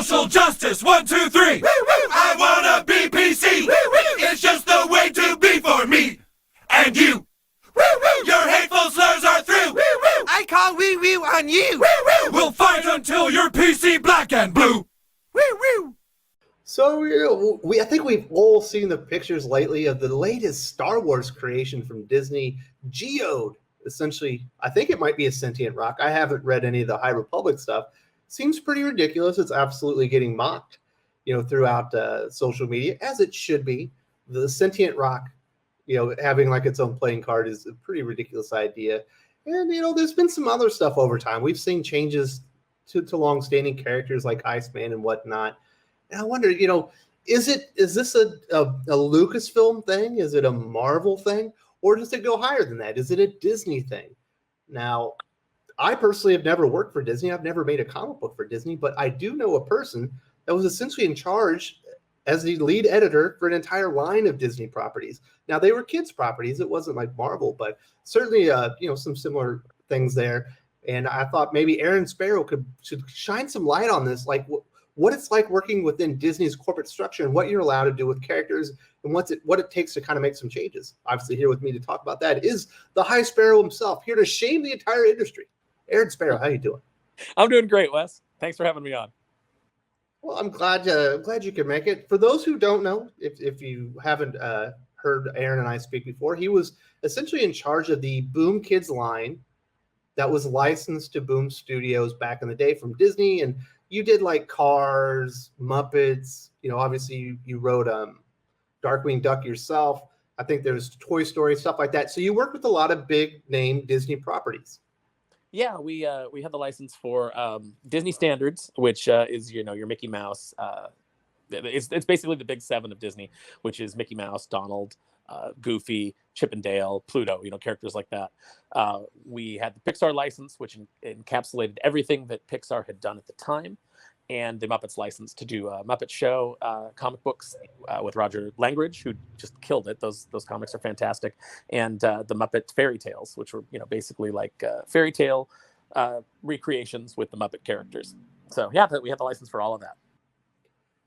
Social justice, 1, 2, 3. Woo, woo. I wanna be PC. Woo, woo. It's just the way to be for me and you. Woo, woo. Your hateful slurs are through. Woo, woo. I call woo woo on you. Woo, woo. We'll fight until you're PC black and blue. Woo woo. So I think we've all seen the pictures lately of the latest Star Wars creation from Disney, Geode. Essentially, I think it might be a sentient rock. I haven't read any of the High Republic stuff. Seems pretty ridiculous. It's absolutely getting mocked, throughout social media, as it should be. The sentient rock, having like its own playing card is a pretty ridiculous idea. And there's been some other stuff over time. We've seen changes to long-standing characters like Iceman and whatnot. And I wonder, is this a Lucasfilm thing? Is it a Marvel thing? Or does it go higher than that? Is it a Disney thing? Now, I personally have never worked for Disney. I've never made a comic book for Disney, but I do know a person that was essentially in charge as the lead editor for an entire line of Disney properties. Now, they were kids' properties. It wasn't like Marvel, but certainly, some similar things there. And I thought maybe Aaron Sparrow should shine some light on this, like what it's like working within Disney's corporate structure and what you're allowed to do with characters and what it takes to kind of make some changes. Obviously, here with me to talk about that is the High Sparrow himself, here to shame the entire industry. Aaron Sparrow, how you doing? I'm doing great, Wes. Thanks for having me on. Well, I'm glad you could make it. For those who don't know, if you haven't heard Aaron and I speak before, he was essentially in charge of the Boom Kids line that was licensed to Boom Studios back in the day from Disney. And you did like Cars, Muppets, obviously you wrote Darkwing Duck yourself. I think there's Toy Story, stuff like that. So you worked with a lot of big name Disney properties. Yeah, we had the license for Disney Standards, which is your Mickey Mouse. It's basically the big seven of Disney, which is Mickey Mouse, Donald, Goofy, Chip and Dale, Pluto, characters like that. We had the Pixar license, which encapsulated everything that Pixar had done at the time, and the Muppets license to do a Muppet Show comic books with Roger Langridge, who just killed it. Those comics are fantastic. And the Muppet Fairy Tales, which were basically like fairy tale recreations with the Muppet characters. So yeah, we had the license for all of that.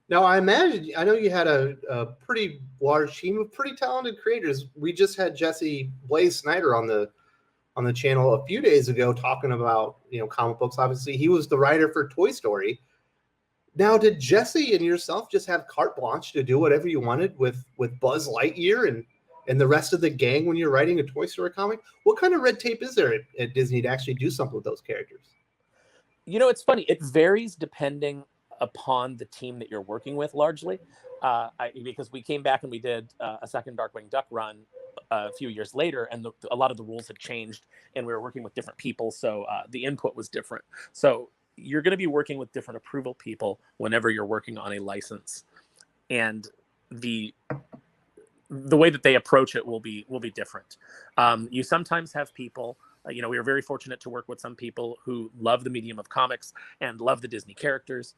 Now, I know you had a pretty large team of pretty talented creators. We just had Jesse Blaze Snyder on the channel a few days ago talking about, comic books. Obviously, he was the writer for Toy Story. Now, did Jesse and yourself just have carte blanche to do whatever you wanted with Buzz Lightyear and the rest of the gang when you're writing a Toy Story comic? What kind of red tape is there at Disney to actually do something with those characters? It's funny. It varies depending upon the team that you're working with largely, because we came back and we did a second Darkwing Duck run a few years later, and a lot of the rules had changed and we were working with different people, so the input was different. So you're going to be working with different approval people whenever you're working on a license, and the way that they approach it will be different. You sometimes have people, we are very fortunate to work with some people who love the medium of comics and love the Disney characters,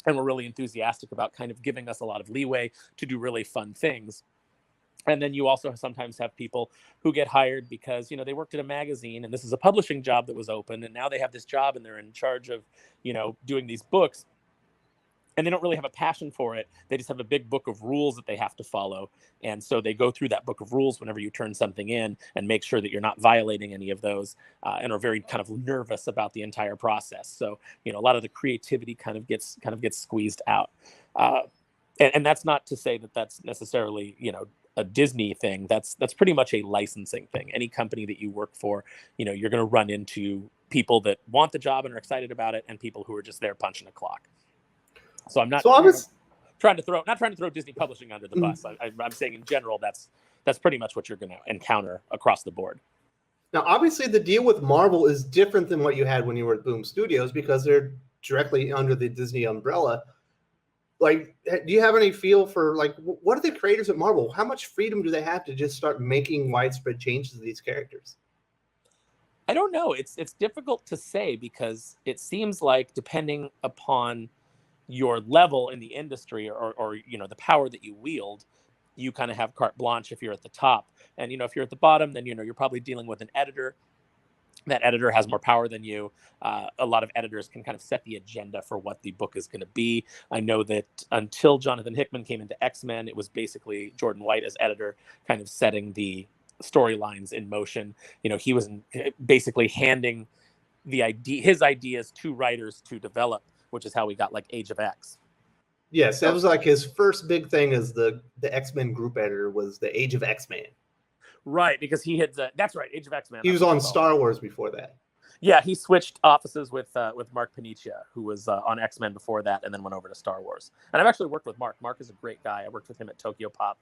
and we're really enthusiastic about kind of giving us a lot of leeway to do really fun things. And then you also sometimes have people who get hired because, they worked at a magazine and this is a publishing job that was open, and now they have this job and they're in charge of, doing these books, and they don't really have a passion for it. They just have a big book of rules that they have to follow. And so they go through that book of rules whenever you turn something in and make sure that you're not violating any of those, and are very kind of nervous about the entire process. So, a lot of the creativity kind of gets squeezed out. And that's not to say that that's necessarily, a Disney thing. That's pretty much a licensing thing. Any company that you work for, you're going to run into people that want the job and are excited about it, and people who are just there punching a clock. So I'm not trying to throw Disney Publishing under the bus. I'm saying in general, that's pretty much what you're going to encounter across the board. Now, obviously, the deal with Marvel is different than what you had when you were at Boom Studios because they're directly under the Disney umbrella. Like, do you have any feel for, like, what are the creators at Marvel? How much freedom do they have to just start making widespread changes to these characters? I don't know. It's difficult to say because it seems like depending upon your level in the industry or the power that you wield, you kind of have carte blanche if you're at the top. And, if you're at the bottom, then, you're probably dealing with an editor that editor has more power than you. A lot of editors can kind of set the agenda for what the book is going to be. I know that until Jonathan Hickman came into X-Men, it was basically Jordan White as editor kind of setting the storylines in motion. He was basically handing his ideas to writers to develop, which is how we got like Age of X. Yes, that was like his first big thing as the X-Men group editor was the Age of X-Man. Right, because he had that's right, Age of X-Men. He was on Star Wars before that. Yeah, he switched offices with Mark Paniccia, who was on X-Men before that, and then went over to Star Wars. And I've actually worked with Mark. Mark is a great guy. I worked with him at Tokyo Pop.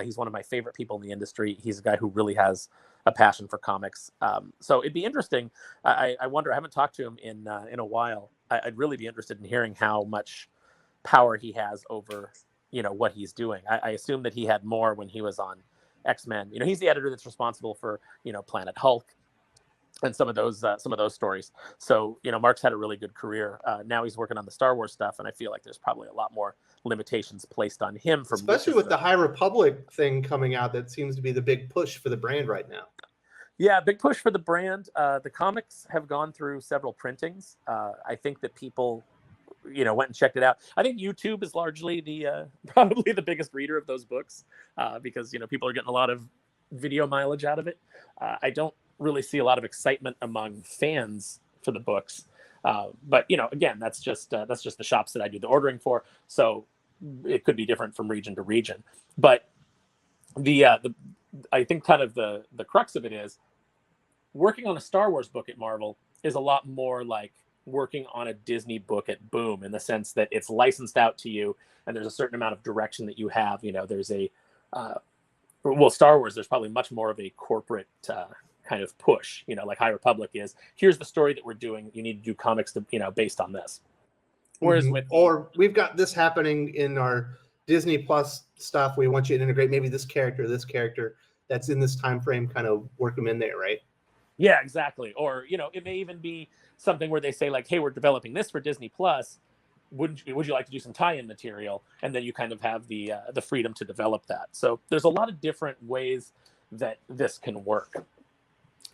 He's one of my favorite people in the industry. He's a guy who really has a passion for comics. So it'd be interesting. I wonder. I haven't talked to him in a while. I'd really be interested in hearing how much power he has over what he's doing. I assume that he had more when he was on X-Men. He's the editor that's responsible for Planet Hulk and some of those stories. So Mark's had a really good career. Now he's working on the Star Wars stuff, and I feel like there's probably a lot more limitations placed on him from especially with the High Republic thing coming out. That seems to be the big push for the brand right now. Yeah, big push for the brand. The comics have gone through several printings. I think that people went and checked it out. I think YouTube is largely the probably the biggest reader of those books because people are getting a lot of video mileage out of it. I don't really see a lot of excitement among fans for the books, but again, that's just the shops that I do the ordering for. So it could be different from region to region. But the I think kind of the crux of it is working on a Star Wars book at Marvel is a lot more like working on a Disney book at Boom, in the sense that it's licensed out to you and there's a certain amount of direction that you have. There's a Star Wars, there's probably much more of a corporate kind of push, like High Republic is, here's the story that we're doing, you need to do comics to based on this. Whereas or we've got this happening in our Disney Plus stuff, we want you to integrate maybe this character that's in this time frame, kind of work them in there, right? Yeah, exactly. Or it may even be something where they say like, hey, we're developing this for Disney Plus, would you like to do some tie-in material? And then you kind of have the freedom to develop that. So there's a lot of different ways that this can work.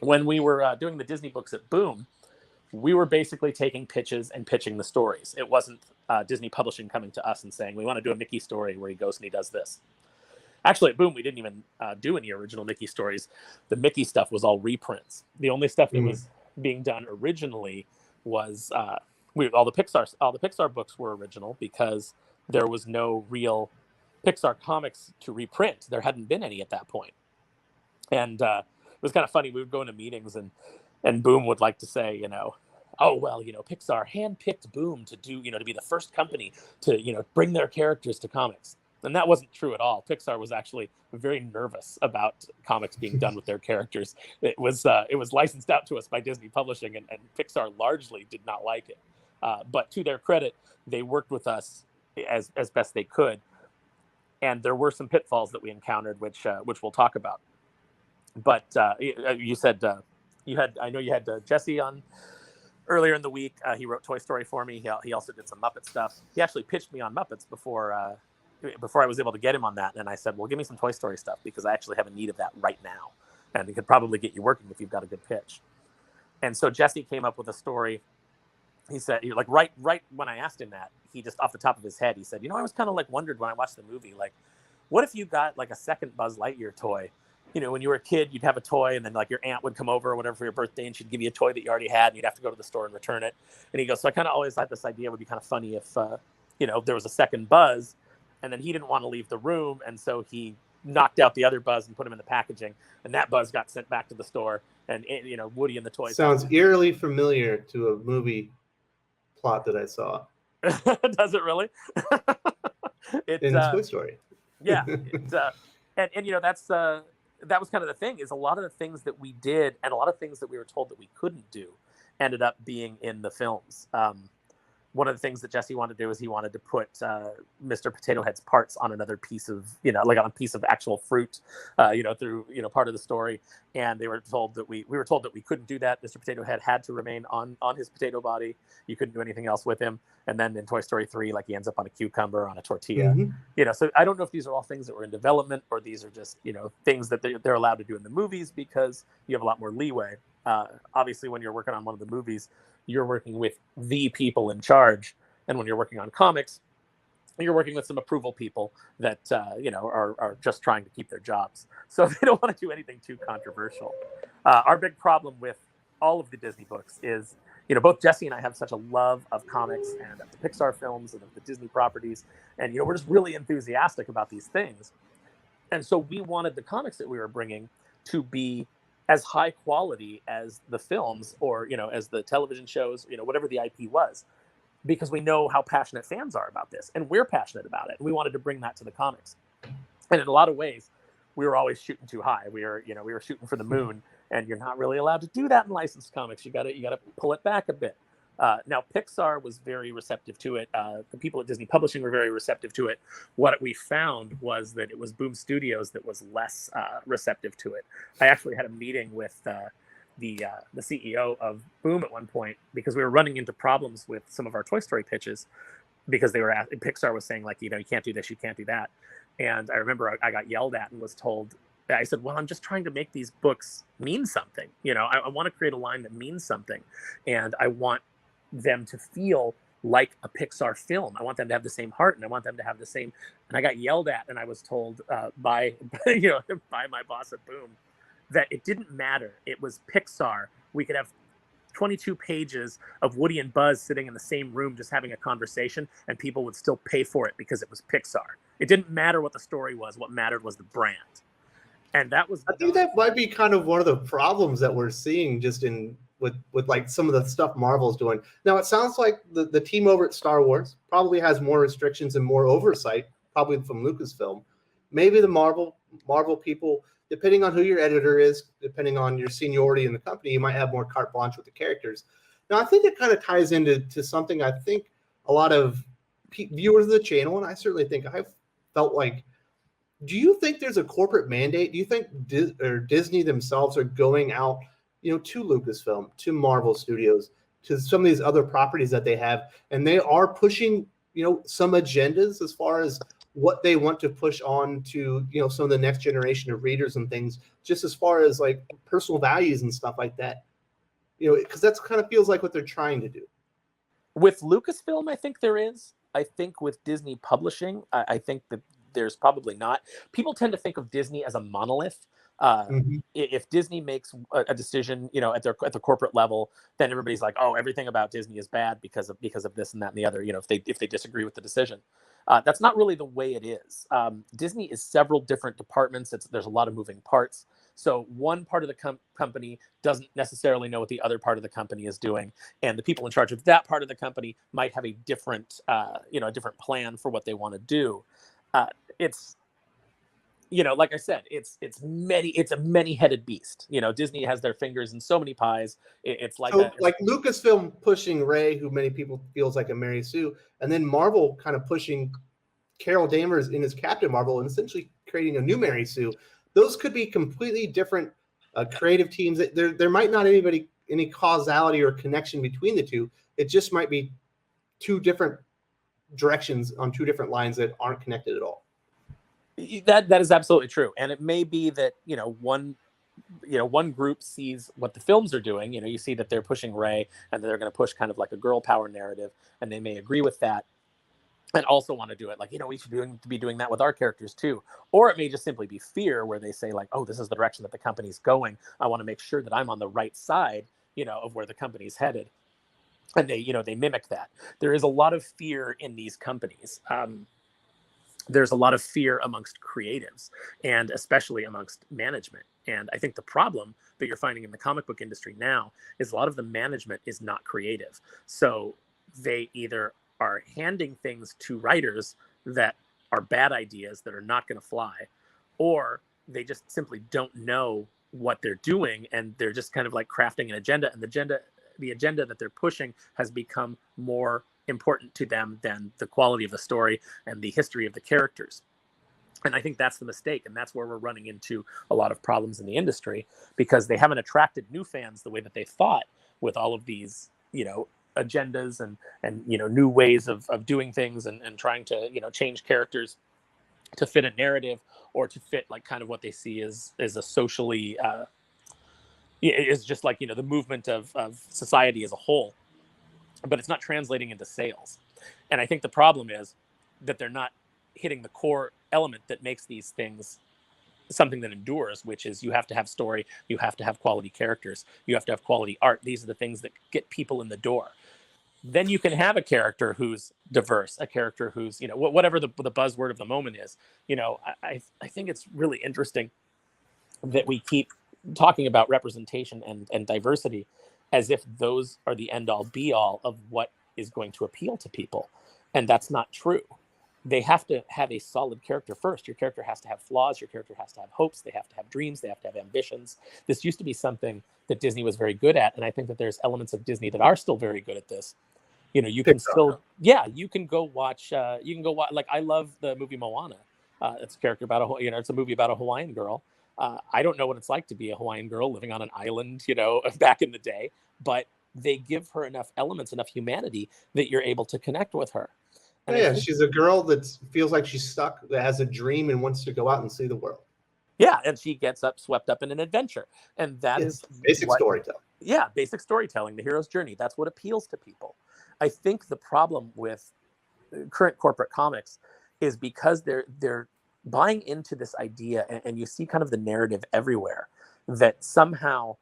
When we were doing the Disney books at Boom, we were basically taking pitches and pitching the stories. It wasn't Disney Publishing coming to us and saying, we want to do a Mickey story where he goes and he does this. Actually, at Boom, we didn't even do any original Mickey stories. The Mickey stuff was all reprints. The only stuff that was being done originally was all the Pixar books were original because there was no real Pixar comics to reprint. There hadn't been any at that point. And it was kind of funny. We would go into meetings and Boom would like to say, oh, well, Pixar handpicked Boom to do, to be the first company to, bring their characters to comics. And that wasn't true at all. Pixar was actually very nervous about comics being done with their characters. It was licensed out to us by Disney Publishing, and Pixar largely did not like it. But to their credit, they worked with us as best they could. And there were some pitfalls that we encountered, which we'll talk about. But you said I know you had Jesse on earlier in the week. He wrote Toy Story for me. He also did some Muppet stuff. He actually pitched me on Muppets before I was able to get him on that. And I said, well, give me some Toy Story stuff because I actually have a need of that right now. And it could probably get you working if you've got a good pitch. And so Jesse came up with a story. He said, like right when I asked him that, he just off the top of his head, he said, I was kind of like wondered when I watched the movie, like, what if you got like a second Buzz Lightyear toy? When you were a kid, you'd have a toy and then like your aunt would come over or whatever for your birthday and she'd give you a toy that you already had and you'd have to go to the store and return it. And he goes, so I kind of always thought this idea would be kind of funny if, there was a second Buzz. And then he didn't want to leave the room, and so he knocked out the other Buzz and put him in the packaging, and that Buzz got sent back to the store, and Woody and the toys. Sounds eerily familiar to a movie plot that I saw. Does it really? In Toy Story. Yeah, and that's that was kind of the thing, is a lot of the things that we did and a lot of things that we were told that we couldn't do ended up being in the films. One of the things that Jesse wanted to do is he wanted to put Mr. Potato Head's parts on another piece of, like on a piece of actual fruit, through, part of the story. And they were told that we were told that we couldn't do that. Mr. Potato Head had to remain on his potato body. You couldn't do anything else with him. And then in Toy Story 3, like he ends up on a cucumber on a tortilla. So I don't know if these are all things that were in development or these are just, things that they're allowed to do in the movies because you have a lot more leeway. Obviously, when you're working on one of the movies, you're working with the people in charge, and when you're working on comics, you're working with some approval people that are just trying to keep their jobs, so they don't want to do anything too controversial. Our big problem with all of the Disney books is, both Jesse and I have such a love of comics and of the Pixar films and of the Disney properties, and we're just really enthusiastic about these things, and so we wanted the comics that we were bringing to be as high quality as the films, or as the television shows, whatever the IP was, because we know how passionate fans are about this, and we're passionate about it, and we wanted to bring that to the comics. And in a lot of ways, we were always shooting too high. We were shooting for the moon, and you're not really allowed to do that in licensed comics. You gotta pull it back a bit. Now, Pixar was very receptive to it. The people at Disney Publishing were very receptive to it. What we found was that it was Boom Studios that was less receptive to it. I actually had a meeting with the CEO of Boom at one point, because we were running into problems with some of our Toy Story pitches, because Pixar was saying, like, you can't do this, you can't do that. And I remember I got yelled at and was told, I said, well, I'm just trying to make these books mean something. I want to create a line that means something, and I want them to feel like a Pixar film. I want them to have the same heart, and I want them to have the same. And I got yelled at, and I was told by by my boss at Boom that it didn't matter. It was Pixar. We could have 22 pages of Woody and Buzz sitting in the same room just having a conversation, and people would still pay for it because it was Pixar. It didn't matter what the story was. What mattered was the brand. And that was. I think that might be kind of one of the problems that we're seeing just with like some of the stuff Marvel's doing. Now, it sounds like the team over at Star Wars probably has more restrictions and more oversight, probably from Lucasfilm. Maybe the Marvel people, depending on who your editor is, depending on your seniority in the company, you might have more carte blanche with the characters. Now, I think it kind of ties into something I think a lot of viewers of the channel, and I certainly think I've felt like, do you think there's a corporate mandate? Do you think Disney themselves are going out, to Lucasfilm, to Marvel Studios, to some of these other properties that they have, and they are pushing, some agendas as far as what they want to push on to, some of the next generation of readers and things, just as far as like personal values and stuff like that, because that's kind of feels like what they're trying to do. With Lucasfilm, I think there is. I think with Disney Publishing, I think that there's probably not. People tend to think of Disney as a monolith. If Disney makes a decision, at the corporate level, then everybody's like, oh, everything about Disney is bad because of this and that and the other. If they disagree with the decision, that's not really the way it is. Disney is several different departments. There's a lot of moving parts. So one part of the company doesn't necessarily know what the other part of the company is doing, and the people in charge of that part of the company might have a different, a different plan for what they want to do. It's, like I said, it's a many-headed beast. Disney has their fingers in so many pies. It's like like Lucasfilm pushing Rey, who many people feels like a Mary Sue, and then Marvel kind of pushing Carol Danvers in as Captain Marvel and essentially creating a new Mary Sue. Those could be completely different creative teams. There might not any causality or connection between the two. It just might be two different directions on two different lines that aren't connected at all. That is absolutely true, and it may be that one group sees what the films are doing. You see that they're pushing Rey, and they're going to push kind of like a girl power narrative, and they may agree with that, and also want to do it like, we should be doing that with our characters too. Or it may just simply be fear, where they say like, oh, this is the direction that the company's going. I want to make sure that I'm on the right side, of where the company's headed, and they mimic that. There is a lot of fear in these companies. There's a lot of fear amongst creatives, and especially amongst management. And I think the problem that you're finding in the comic book industry now is a lot of the management is not creative. So they either are handing things to writers that are bad ideas that are not going to fly, or they just simply don't know what they're doing, and they're just kind of like crafting an agenda, and the agenda that they're pushing has become more important to them than the quality of the story and the history of the characters. And I think that's the mistake, and that's where we're running into a lot of problems in the industry, because they haven't attracted new fans the way that they thought, with all of these agendas and new ways of doing things, and trying to change characters to fit a narrative, or to fit like kind of what they see as a socially is just like, the movement of society as a whole, but it's not translating into sales. And I think the problem is that they're not hitting the core element that makes these things something that endures, which is you have to have story, you have to have quality characters, you have to have quality art. These are the things that get people in the door. Then you can have a character who's diverse, a character who's, whatever the buzzword of the moment is. I think it's really interesting that we keep talking about representation and diversity as if those are the end all be all of what is going to appeal to people. And that's not true. They have to have a solid character first. Your character has to have flaws. Your character has to have hopes. They have to have dreams. They have to have ambitions. This used to be something that Disney was very good at. And I think that there's elements of Disney that are still very good at this. You can still, you can go watch, like, I love the movie Moana. It's a character about it's a movie about a Hawaiian girl. I don't know what it's like to be a Hawaiian girl living on an island, back in the day, but they give her enough elements, enough humanity that you're able to connect with her. And yeah, she's a girl that feels like she's stuck, that has a dream and wants to go out and see the world. Yeah, and she gets swept up in an adventure. And that is basic storytelling. Yeah, basic storytelling, the hero's journey. That's what appeals to people. I think the problem with current corporate comics is because they're buying into this idea, and you see kind of the narrative everywhere that somehow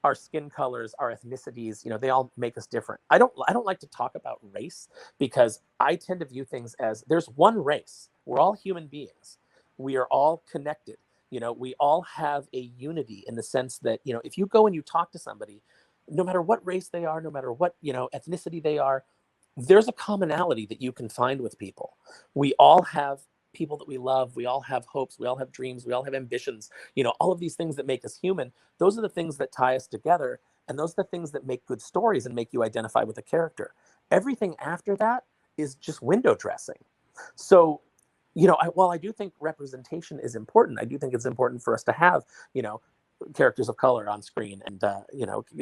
our skin colors, our ethnicities, they all make us different. I don't like to talk about race because I tend to view things as there's one race. We're all human beings. We are all connected. We all have a unity in the sense that, if you go and you talk to somebody, no matter what race they are, no matter what, ethnicity they are, there's a commonality that you can find with people. We all have people that we love. We all have hopes. We all have dreams. We all have ambitions. All of these things that make us human. Those are the things that tie us together. And those are the things that make good stories and make you identify with a character. Everything after that is just window dressing. So, while I do think representation is important, I do think it's important for us to have, characters of color on screen and,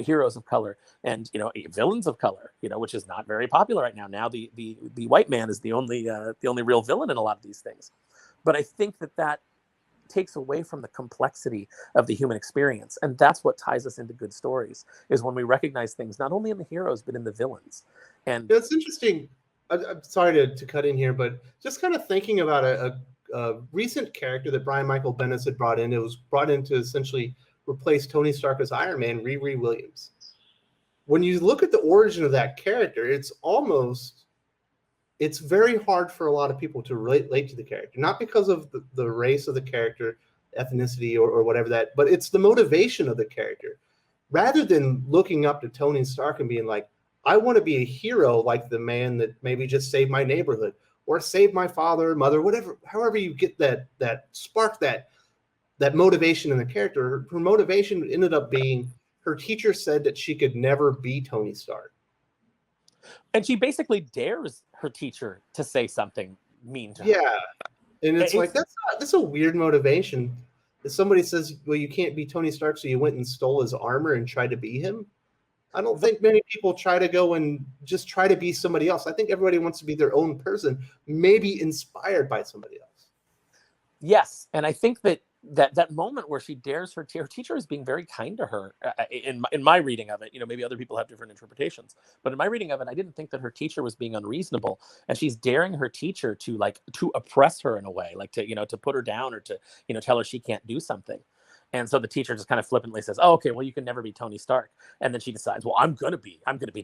heroes of color and, villains of color, which is not very popular right now. Now the white man is the only real villain in a lot of these things. But I think that takes away from the complexity of the human experience. And that's what ties us into good stories, is when we recognize things, not only in the heroes, but in the villains. And it's interesting. I'm sorry to cut in here, but just kind of thinking about a recent character that Brian Michael Bendis had brought in. It was brought in to essentially replace Tony Stark as Iron Man, Riri Williams. When you look at the origin of that character, it's very hard for a lot of people to relate to the character, not because of the race of the character, ethnicity, or whatever that, but it's the motivation of the character. Rather than looking up to Tony Stark and being like, I want to be a hero like the man that maybe just saved my neighborhood or saved my father or mother, whatever, however you get that spark, that motivation in the character. Her motivation ended up being her teacher said that she could never be Tony Stark. And she basically dares her teacher to say something mean to her. Yeah. And it's like, that's a weird motivation. If somebody says, well, you can't be Tony Stark, so you went and stole his armor and tried to be him. I don't think many people try to go and just try to be somebody else. I think everybody wants to be their own person, maybe inspired by somebody else. Yes. And I think that moment where she dares her teacher is being very kind to her in my reading of it. Maybe other people have different interpretations, but in my reading of it, I didn't think that her teacher was being unreasonable, and she's daring her teacher to oppress her in a way, like to put her down or to, tell her she can't do something. And so the teacher just kind of flippantly says, oh, okay, well, you can never be Tony Stark. And then she decides, well, I'm going to be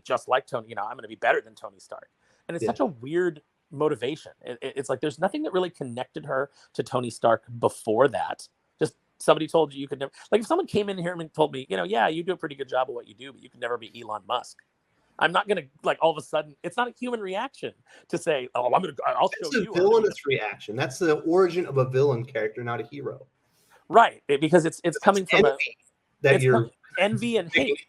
just like Tony, I'm going to be better than Tony Stark. And it's such a weird motivation. It's like, there's nothing that really connected her to Tony Stark before that. Just somebody told you could never, like if someone came in here and told me, yeah, you do a pretty good job of what you do, but you could never be Elon Musk. I'm not going to all of a sudden, it's not a human reaction to say, oh, I'll show you. It's a villainous reaction. That's the origin of a villain character, not a hero. Right, because it's coming from envy and hate,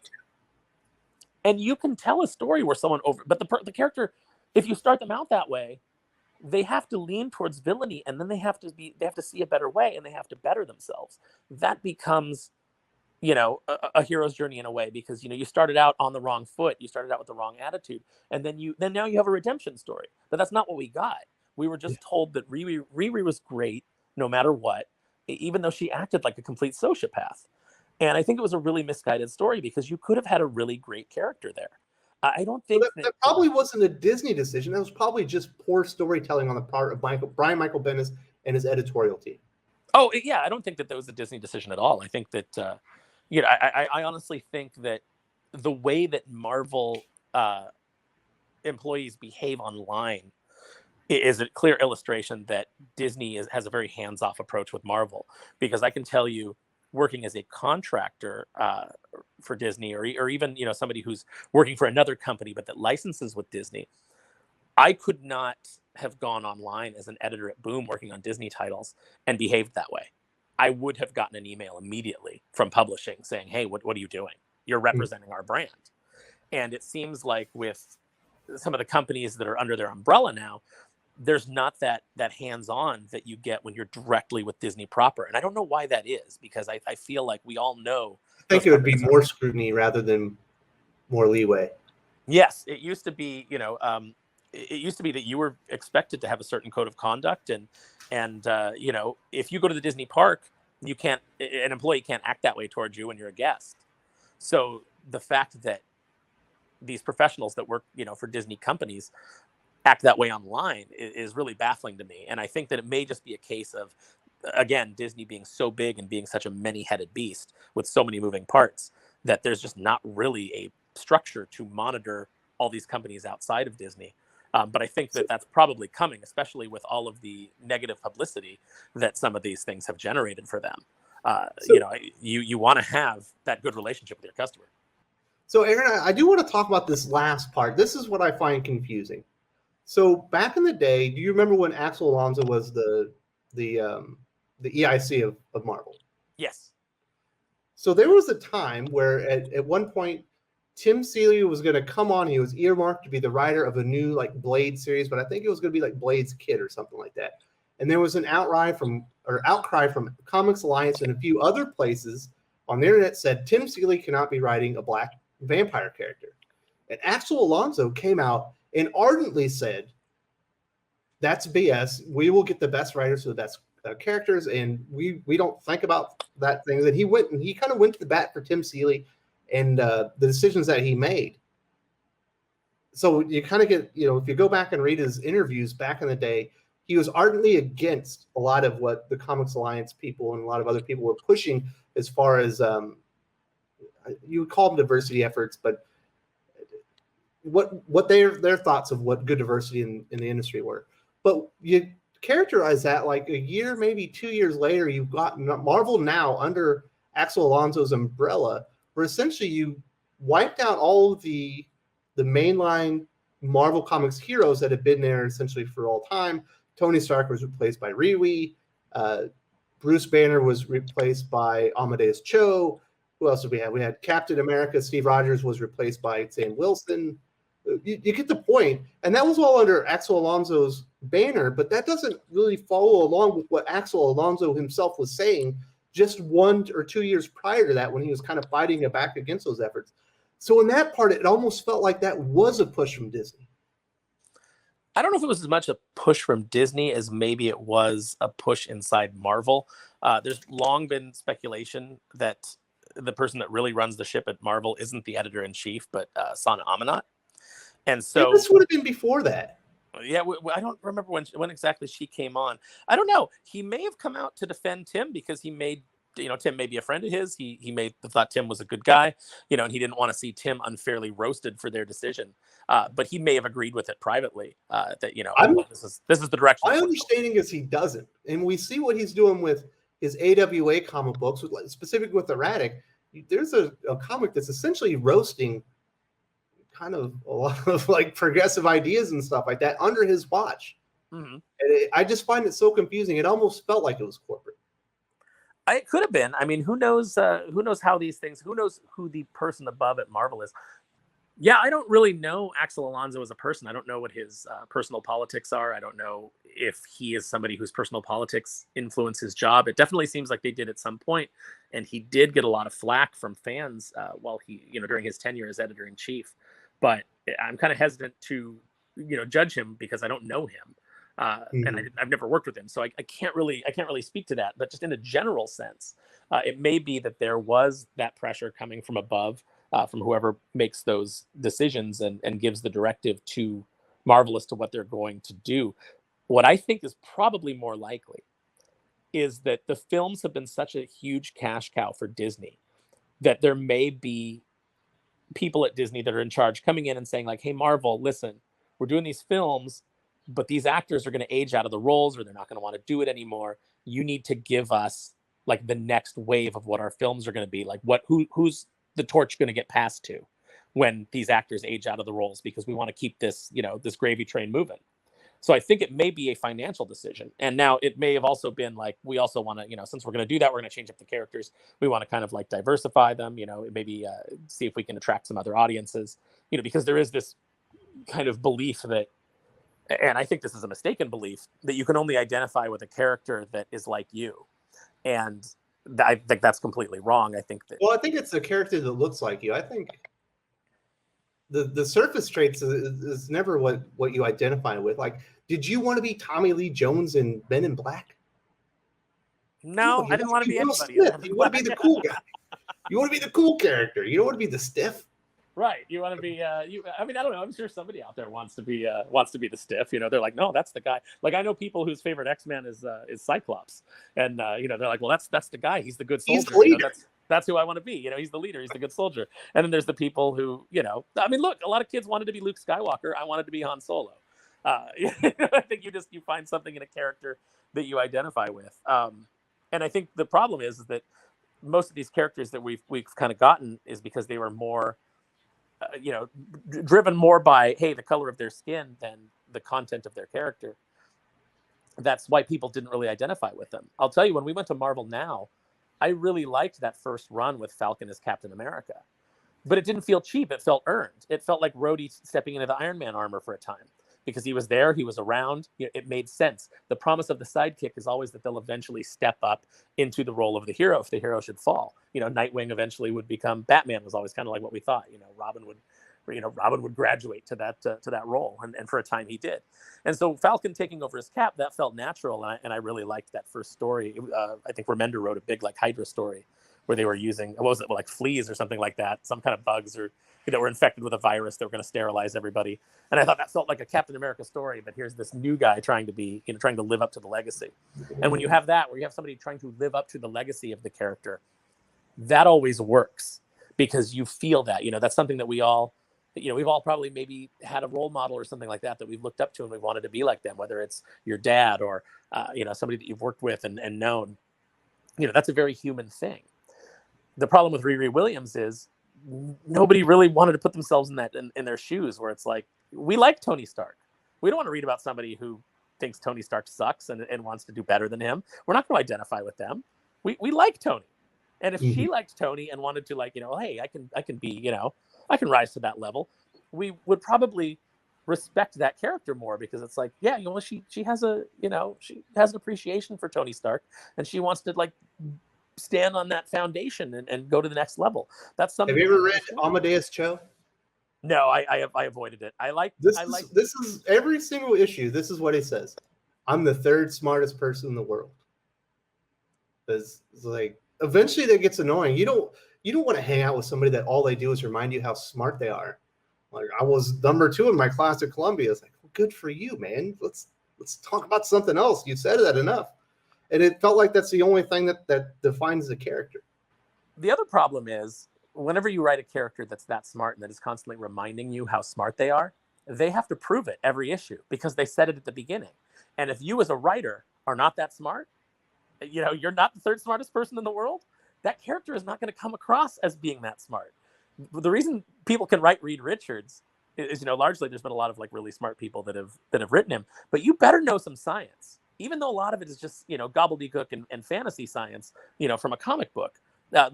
and you can tell a story where someone but the character, if you start them out that way, they have to lean towards villainy, and then they have to see a better way, and they have to better themselves. That becomes, a hero's journey in a way, because you started out on the wrong foot, you started out with the wrong attitude, and then now you have a redemption story. But that's not what we got. We were just told that Riri was great no matter what, even though she acted like a complete sociopath. And I think it was a really misguided story because you could have had a really great character there. I don't So think that probably wasn't a Disney decision. That was probably just poor storytelling on the part of Brian Michael Bendis and his editorial team. Oh yeah, I don't think that was a Disney decision at all. I think that I honestly think that the way that Marvel employees behave online is a clear illustration that Disney has a very hands-off approach with Marvel. Because I can tell you, working as a contractor for Disney, or even somebody who's working for another company but that licenses with Disney, I could not have gone online as an editor at Boom working on Disney titles and behaved that way. I would have gotten an email immediately from publishing saying, "Hey, what are you doing? You're representing our brand." And it seems like with some of the companies that are under their umbrella now, there's not that hands-on that you get when you're directly with Disney proper. And I don't know why that is, because I feel like we all know. I think it would be more scrutiny rather than more leeway. Yes, it used to be, it used to be that you were expected to have a certain code of conduct, and if you go to the Disney park, an employee can't act that way towards you when you're a guest. So the fact that these professionals that work, for Disney companies act that way online is really baffling to me. And I think that it may just be a case of, again, Disney being so big and being such a many-headed beast with so many moving parts, that there's just not really a structure to monitor all these companies outside of Disney. But I think that that's probably coming, especially with all of the negative publicity that some of these things have generated for them. You want to have that good relationship with your customer. So, Aaron, I do want to talk about this last part. This is what I find confusing. So back in the day, do you remember when Axel Alonso was the EIC of Marvel? Yes. So there was a time where at one point Tim Seeley was going to come on. He was earmarked to be the writer of a new Blade series, but I think it was going to be Blade's Kid or something like that. And there was an outcry from Comics Alliance and a few other places on the internet said Tim Seeley cannot be writing a black vampire character. And Axel Alonso came out and ardently said, "That's BS. We will get the best writers for the best characters, and we don't think about that thing." That he kind of went to the bat for Tim Seeley and the decisions that he made. So you kind of get, if you go back and read his interviews back in the day, he was ardently against a lot of what the Comics Alliance people and a lot of other people were pushing as far as you would call them diversity efforts, but what their thoughts of what good diversity in the industry were. But you characterize that a year, maybe 2 years later, you've got Marvel now under Axel Alonso's umbrella, where essentially you wiped out all of the mainline Marvel Comics heroes that had been there essentially for all time. Tony Stark was replaced by Riri. Bruce Banner was replaced by Amadeus Cho. Who else did we have? We had Captain America. Steve Rogers was replaced by Sam Wilson. You get the point. And that was all under Axel Alonso's banner, but that doesn't really follow along with what Axel Alonso himself was saying just 1 or 2 years prior to that when he was kind of fighting back against those efforts. So in that part, it almost felt like that was a push from Disney. I don't know if it was as much a push from Disney as maybe it was a push inside Marvel. There's long been speculation that the person that really runs the ship at Marvel isn't the editor-in-chief, but Sana Amanat. And so this would have been before that. Yeah, I don't remember when exactly she came on. I don't know. He may have come out to defend Tim because he made, Tim may be a friend of his. He may have thought Tim was a good guy, and he didn't want to see Tim unfairly roasted for their decision. But he may have agreed with it privately that, this is the direction. My understanding is he doesn't. And we see what he's doing with his AWA comic books, specifically with Erratic. There's a comic that's essentially roasting kind of a lot of progressive ideas and stuff like that under his watch. Mm-hmm. And I just find it so confusing. It almost felt like it was corporate. It could have been. I mean, who knows how these things, who knows who the person above at Marvel is. Yeah, I don't really know Axel Alonso as a person. I don't know what his personal politics are. I don't know if he is somebody whose personal politics influence his job. It definitely seems like they did at some point, and he did get a lot of flack from fans while he, during his tenure as editor-in-chief. But I'm kind of hesitant to, judge him because I don't know him. And I've never worked with him, so I can't really speak to that. But just in a general sense, it may be that there was that pressure coming from above, from whoever makes those decisions and gives the directive to Marvel as to what they're going to do. What I think is probably more likely is that the films have been such a huge cash cow for Disney that there may be people at Disney that are in charge coming in and saying like, hey, Marvel, listen, we're doing these films, but these actors are going to age out of the roles or they're not going to want to do it anymore. You need to give us like the next wave of what our films are going to be. Like who's the torch going to get passed to when these actors age out of the roles, because we want to keep this, this gravy train moving. So I think it may be a financial decision. And now it may have also been like, we also want to, since we're going to do that, we're going to change up the characters. We want to kind of like diversify them, maybe see if we can attract some other audiences, because there is this kind of belief that, and I think this is a mistaken belief, that you can only identify with a character that is like you. And I think that's completely wrong. I think it's a character that looks like you. I think the surface traits is never what you identify with. Like, did you want to be Tommy Lee Jones in Men in Black? No, I didn't want to be anybody. Smith. You want to be the cool guy. You want to be the cool character. You don't want to be the stiff. Right. You want to be I don't know. I'm sure somebody out there wants to be the stiff. They're like, no, that's the guy. Like, I know people whose favorite X-Man is Cyclops, and they're like, well, that's the guy. He's the good soldier. He's the leader. That's who I want to be. He's the leader. He's the good soldier. And then there's the people who, look, a lot of kids wanted to be Luke Skywalker. I wanted to be Han Solo. I think you find something in a character that you identify with. And I think the problem is that most of these characters that we've kind of gotten is because they were more, driven more by, hey, the color of their skin than the content of their character. That's why people didn't really identify with them. I'll tell you, when we went to Marvel Now, I really liked that first run with Falcon as Captain America, but it didn't feel cheap. It felt earned. It felt like Rhodey stepping into the Iron Man armor for a time, because he was there, he was around. It made sense. The promise of the sidekick is always that they'll eventually step up into the role of the hero if the hero should fall. Nightwing eventually would become Batman, was always kind of like what we thought. Robin would graduate to that role, and for a time he did. And so Falcon taking over as Cap, that felt natural, and I really liked that first story. I think Remender wrote a big like Hydra story where they were using, what was it, like fleas or something like that, some kind of bugs or that were infected with a virus that were going to sterilize everybody. And I thought that felt like a Captain America story, but here's this new guy trying to live up to the legacy. And when you have that, where you have somebody trying to live up to the legacy of the character, that always works, because you feel that, that's something that we've all probably maybe had a role model or something like that we've looked up to and we wanted to be like them, whether it's your dad or, somebody that you've worked with and known. That's a very human thing. The problem with Riri Williams is nobody really wanted to put themselves in their shoes, where it's like, we like Tony Stark. We don't want to read about somebody who thinks Tony Stark sucks and wants to do better than him. We're not going to identify with them. We like Tony. And if she liked Tony and wanted to, like, hey, I can be, I can rise to that level, we would probably respect that character more, because it's like, yeah, she has she has an appreciation for Tony Stark, and she wants to like stand on that foundation and go to the next level. That's something. Have you ever read Amadeus Cho? No, I avoided it. This is every single issue. This is what he says: I'm the third smartest person in the world. It's like, eventually that gets annoying. You don't want to hang out with somebody that all they do is remind you how smart they are. Like, I was number 2 in my class at Columbia. It's like, well, good for you, man. Let's talk about something else. You said that enough. And it felt like that's the only thing that defines the character. The other problem is, whenever you write a character that's that smart and that is constantly reminding you how smart they are, they have to prove it every issue, because they said it at the beginning. And if you as a writer are not that smart, you're not the third smartest person in the world, that character is not going to come across as being that smart. The reason people can write Reed Richards is, largely there's been a lot of like really smart people that have written him, but you better know some science, even though a lot of it is just, gobbledygook and fantasy science, from a comic book.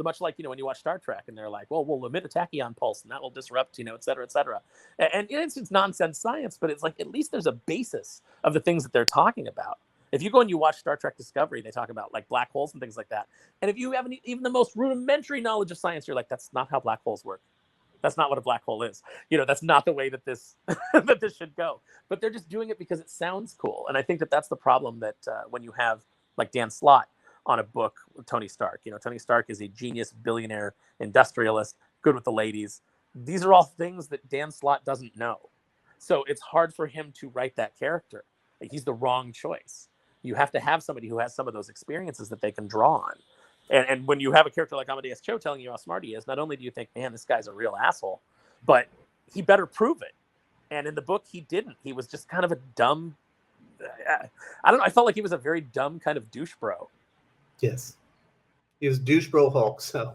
Much like, when you watch Star Trek and they're like, well, we'll emit a tachyon pulse and that will disrupt, et cetera, et cetera. And it's nonsense science, but it's like, at least there's a basis of the things that they're talking about. If you go and you watch Star Trek Discovery, they talk about like black holes and things like that. And if you have even the most rudimentary knowledge of science, you're like, that's not how black holes work. That's not what a black hole is. That's not the way that this that this should go. But they're just doing it because it sounds cool. And I think that that's the problem that when you have like Dan Slott on a book with Tony Stark. Tony Stark is a genius billionaire industrialist, good with the ladies. These are all things that Dan Slott doesn't know. So it's hard for him to write that character. Like, he's the wrong choice. You have to have somebody who has some of those experiences that they can draw on. And when you have a character like Amadeus Cho telling you how smart he is, not only do you think, man, this guy's a real asshole, but he better prove it. And in the book, he didn't. He was just kind of a dumb, I don't know. I felt like he was a very dumb kind of douche bro. Yes. He was douche bro Hulk. So,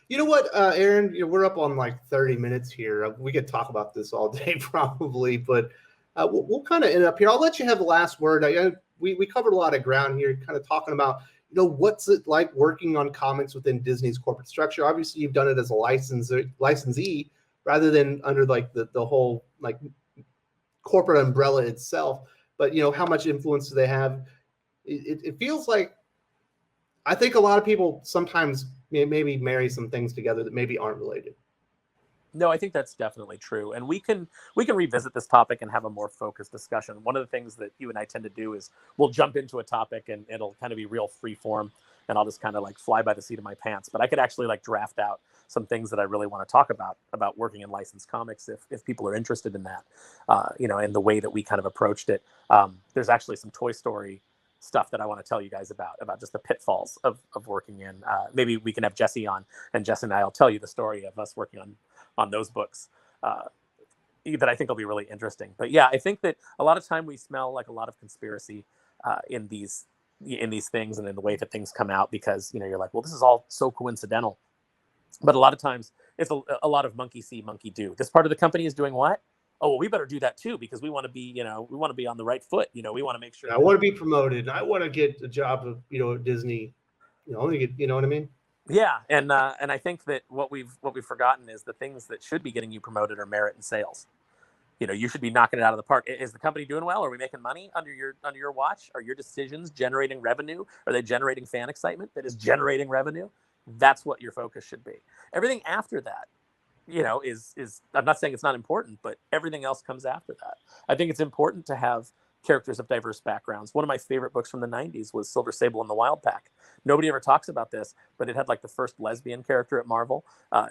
you know what, Aaron, we're up on like 30 minutes here. We could talk about this all day probably, but we'll kind of end up here. I'll let you have the last word. We covered a lot of ground here, kind of talking about, what's it like working on comics within Disney's corporate structure? Obviously, you've done it as a licensee rather than under like the whole like corporate umbrella itself. But how much influence do they have? It feels like, I think a lot of people sometimes maybe marry some things together that maybe aren't related. No, I think that's definitely true. And we can revisit this topic and have a more focused discussion. One of the things that you and I tend to do is we'll jump into a topic and it'll kind of be real free form, and I'll just kind of like fly by the seat of my pants. But I could actually like draft out some things that I really want to talk about working in licensed comics if people are interested in that, and the way that we kind of approached it. There's actually some Toy Story stuff that I want to tell you guys about just the pitfalls of working in. Maybe we can have Jesse on, and Jesse and I will tell you the story of us working on those books that I think will be really interesting. But yeah, I think that a lot of time we smell like a lot of conspiracy in these things and in the way that things come out, because you're like, well, this is all so coincidental. But a lot of times it's a lot of monkey see, monkey do. This part of the company is doing what? Oh, well, we better do that too, because we want to be, we want to be on the right foot. We want to make sure. I want to be promoted. I want to get a job at Disney. I want to get, you know what I mean? Yeah, and I think that what we've forgotten is the things that should be getting you promoted are merit and sales. You should be knocking it out of the park. Is the company doing well? Are we making money under your watch? Are your decisions generating revenue? Are they generating fan excitement that is generating revenue? That's what your focus should be. Everything after that, is I'm not saying it's not important, but everything else comes after that. I think it's important to have characters of diverse backgrounds. One of my favorite books from the 90s was Silver Sable and the Wild Pack. Nobody ever talks about this, but it had like the first lesbian character at Marvel.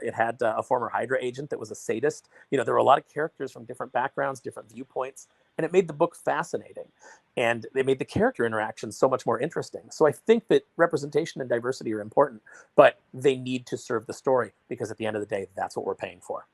It had a former Hydra agent that was a sadist. There were a lot of characters from different backgrounds, different viewpoints, and it made the book fascinating. And they made the character interactions so much more interesting. So I think that representation and diversity are important, but they need to serve the story, because at the end of the day, that's what we're paying for.